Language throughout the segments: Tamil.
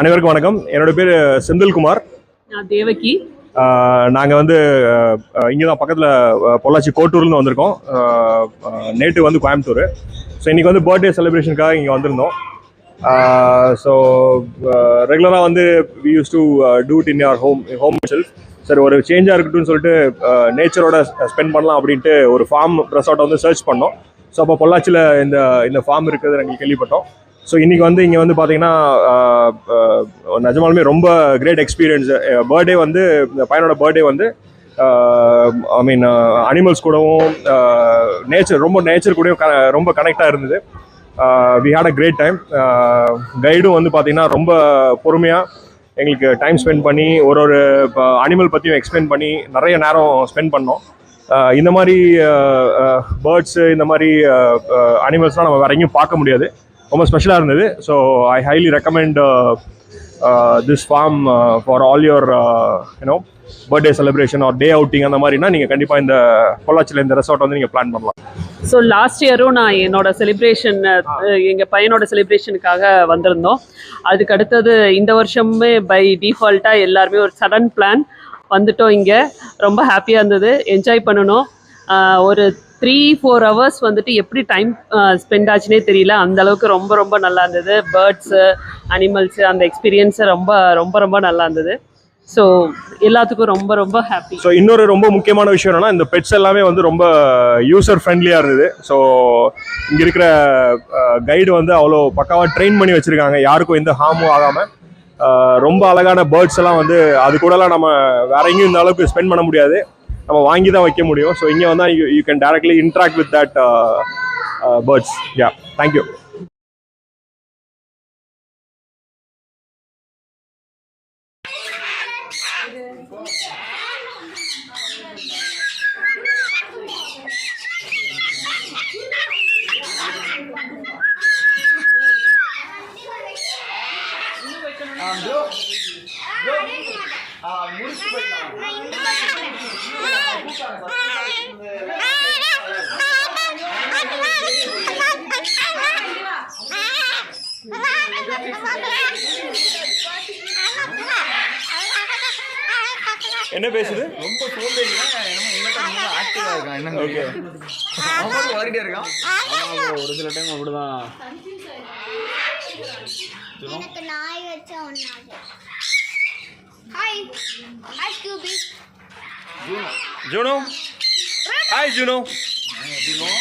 அனைவருக்கும் வணக்கம். என்னோட பேர் செந்தில்குமார். நான் தேவகி. நாங்கள் வந்து இங்கே தான் பக்கத்தில் பொள்ளாச்சி கோட்டூர்லேருந்து வந்திருக்கோம். நேற்று வந்து கோயம்புத்தூர். ஸோ இன்றைக்கி வந்து பர்த்டே செலிப்ரேஷனுக்காக இங்கே வந்திருந்தோம். ஸோ ரெகுலராக வந்து we use to do it in your home self. சரி, ஒரு சேஞ்சாக இருக்கட்டும்னு சொல்லிட்டு நேச்சரோட ஸ்பெண்ட் பண்ணலாம் அப்படின்ட்டு ஒரு ஃபார்ம் ரெசார்ட்டை வந்து சர்ச் பண்ணோம். ஸோ அப்போ பொள்ளாச்சியில் இந்த ஃபார்ம் இருக்கிறது நாங்கள் கேள்விப்பட்டோம். ஸோ இன்றைக்கி வந்து இங்கே வந்து பார்த்தீங்கன்னா நிஜமாலுமே ரொம்ப கிரேட் எக்ஸ்பீரியன்ஸ். பர்த்டே வந்து இந்த பையனோட பர்த்டே வந்து ஐ மீன் அனிமல்ஸ் கூடவும் நேச்சர் கூடயும் ரொம்ப கனெக்டாக இருந்தது. We had a great time. கைடும் வந்து பார்த்தீங்கன்னா ரொம்ப பொறுமையாக எங்களுக்கு டைம் ஸ்பெண்ட் பண்ணி ஒரு அனிமல் பற்றியும் எக்ஸ்பிளைன் பண்ணி நிறைய நேரம் ஸ்பெண்ட் பண்ணோம். இந்த மாதிரி பேர்ட்ஸு, இந்த மாதிரி அனிமல்ஸ்லாம் நம்ம வேற எங்கேயும் பார்க்க முடியாது. ரொம்ப ஸ்பெஷலாக இருந்தது. So I highly recommend this farm for all your you know birthday celebration or day outing அந்த மாதிரினா நீங்கள் கண்டிப்பாக இந்த பொள்ளாச்சியில் இந்த ரெசார்ட் வந்து நீங்கள் பிளான் பண்ணலாம். ஸோ லாஸ்ட் இயரும் நான் என்னோட செலிப்ரேஷன், எங்கள் பையனோட செலிப்ரேஷனுக்காக வந்திருந்தோம். அதுக்கு அடுத்தது இந்த வருஷமே பை டிஃபால்ட்டாக எல்லாருமே ஒரு சடன் பிளான் வந்துட்டோம். இங்கே ரொம்ப ஹாப்பியாக இருந்தது, என்ஜாய் பண்ணணும். ஒரு 3-4 ஹவர்ஸ் வந்துட்டு எப்படி டைம் ஸ்பெண்ட் ஆச்சுனே தெரியல, அந்த அளவுக்கு ரொம்ப ரொம்ப நல்லா இருந்தது. பேர்ட்ஸு, அனிமல்ஸு, அந்த எக்ஸ்பீரியன்ஸு ரொம்ப ரொம்ப ரொம்ப நல்லா இருந்தது. ஸோ எல்லாத்துக்கும் ரொம்ப ரொம்ப ஹாப்பி. ஸோ இன்னொரு ரொம்ப முக்கியமான விஷயம் என்னன்னா, இந்த பெட்ஸ் எல்லாமே வந்து ரொம்ப யூசர் ஃப்ரெண்ட்லியாக இருந்தது. ஸோ இங்கே இருக்கிற கைடு வந்து அவ்வளோ பக்காவாக ட்ரெயின் பண்ணி வச்சுருக்காங்க, யாருக்கும் எந்த ஹார்மும் ஆகாமல். ரொம்ப அழகான பேர்ட்ஸ் எல்லாம் வந்து அது கூடலாம் நம்ம வேற எங்கேயும் இந்த அளவுக்கு ஸ்பெண்ட் பண்ண முடியாது, நம்ம வாங்கி தான் வைக்க முடியும். ஸோ இங்கே வந்தால் you can directly interact with that birds. Yeah, thank you. என்ன பேசுது? ரொம்ப சோம்பேறியா ஆக்டிவா இருக்கான். என்ன ஓகே அவன் ஓடிட்டே இருக்கான். ஒரு சில டைம் அப்படிதான். எனக்கு நாய் வச்சா ஒண்ணாது. Hi hi Scooby. Juno. Hi Juno. Juno.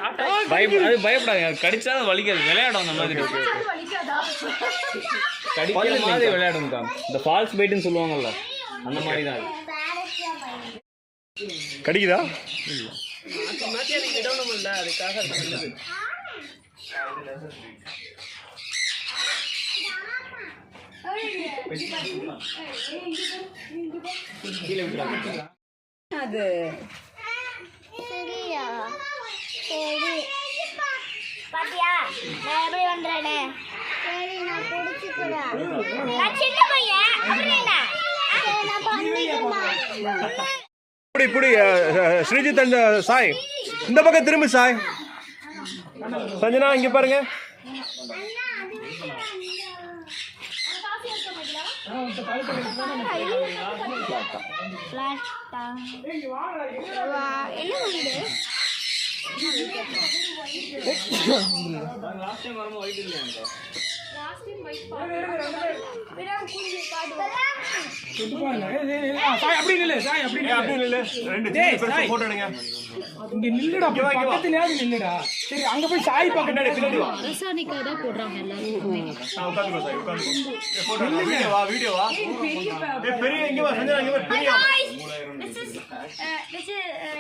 அது பயப்படாது, கடிச்சா அது வலிக்காது, விளையாடும் அந்த மாதிரி. கடிக்கிற மாதிரி விளையாடுங்கக்கா. இந்த ஃபால்ஸ் பைட்டுன்னு சொல்லுவாங்கல்ல, அந்த மாதிரி தான் அது. கடிக்குதா? விடணும் இல்லை, அதுக்காக அது சரியா சரி பாத்தியா நான் எப்படி வந்தேனே. சரி நான் குடிச்சுக்கிறேன். நான் சின்ன பையன் அப்படினா நான் பண்ணிக்கிறேன். இப்படி ஸ்ரீஜித் அண்ட் சாய் இந்த பக்கம் திரும்பி. சாய், சஞ்சனா இங்க பாருங்க.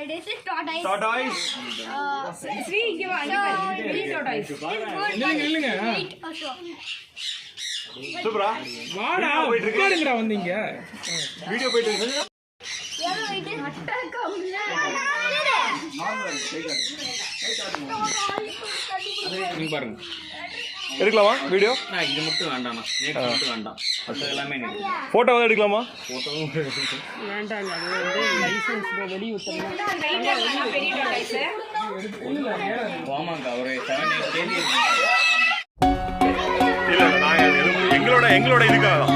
This is tortoise. Sri, give us. This is tortoise. சூப்பரா வாடா உட்காருங்கடா வந்தீங்க. வீடியோ போயிட்டு இருக்கு. யாரோ வெயிட் அட்டக்கம்ல. நீங்க பாருங்க. எடுக்கலாமா வீடியோ? இது மட்டும் வேண்டாம்ண்ணா, நேற்று மட்டும் வேண்டாம், அது எல்லாமே போட்டோ வந்து எடுக்கலாமா? போட்டோவும் வேண்டாங்க, அது வந்து லைசன்ஸ் வெளியே ஆமாங்க. ஒரு 7-8 கேஜி இல்ல நாங்க எங்களோட இதுக்காக தான்.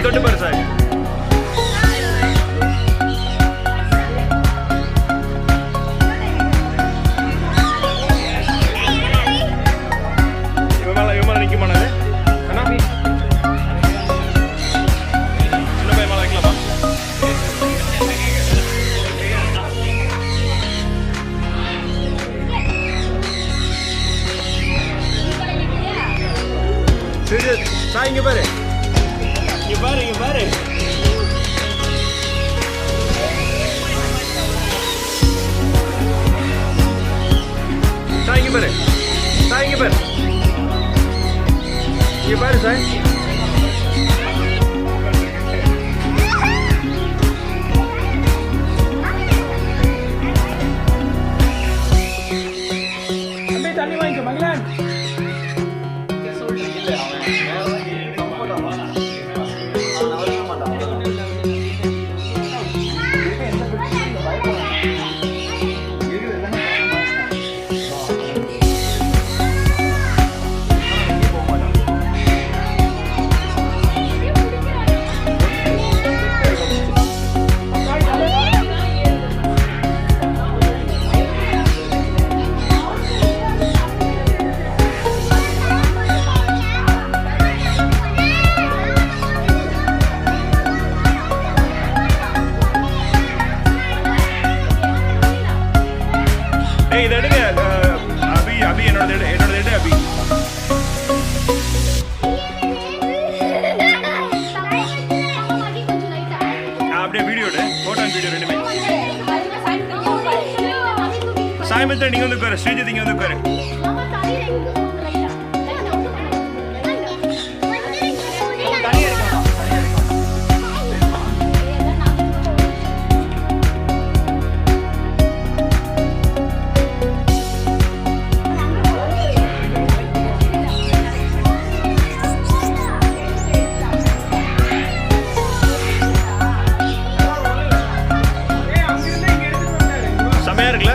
தொட்டு பாரு சார். இவன் மேல நிக்குமானது அண்ணா? சின்ன பையன் மேல வைக்கலாமா? சரி சாய் இங்க பாரு. இங்க பாரு, இங்க பாரு. சாய் இங்க பாரு. சாய் இங்க பாரு. இங்க பாரு சாய். தண்ணி வாங்கிக்க மகிழன். இதை எடுங்க அபி. அபி என்னோட எடு அபி. அப்படியே வீடியோ எடு, போட்டோ அண்ட் வீடியோ ரெண்டுமே. சாயமத்தை நீங்க வந்து உட்காரு, ஸ்ரீஜித் இங்க வந்து உட்காரு. செமையா இருக்குல்ல?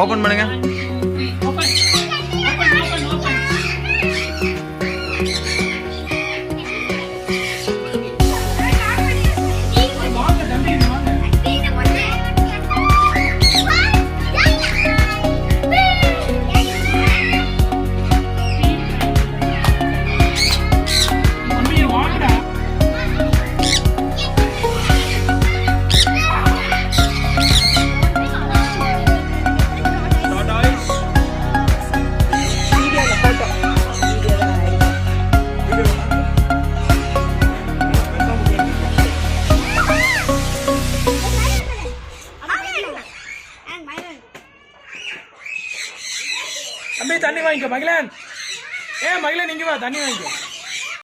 ஓபன் பண்ணுங்க. தம்பி தண்ணி வாங்கிக்கோ மகிழன். மகிழன் இங்க வா, தண்ணி வாங்கிக்கோ.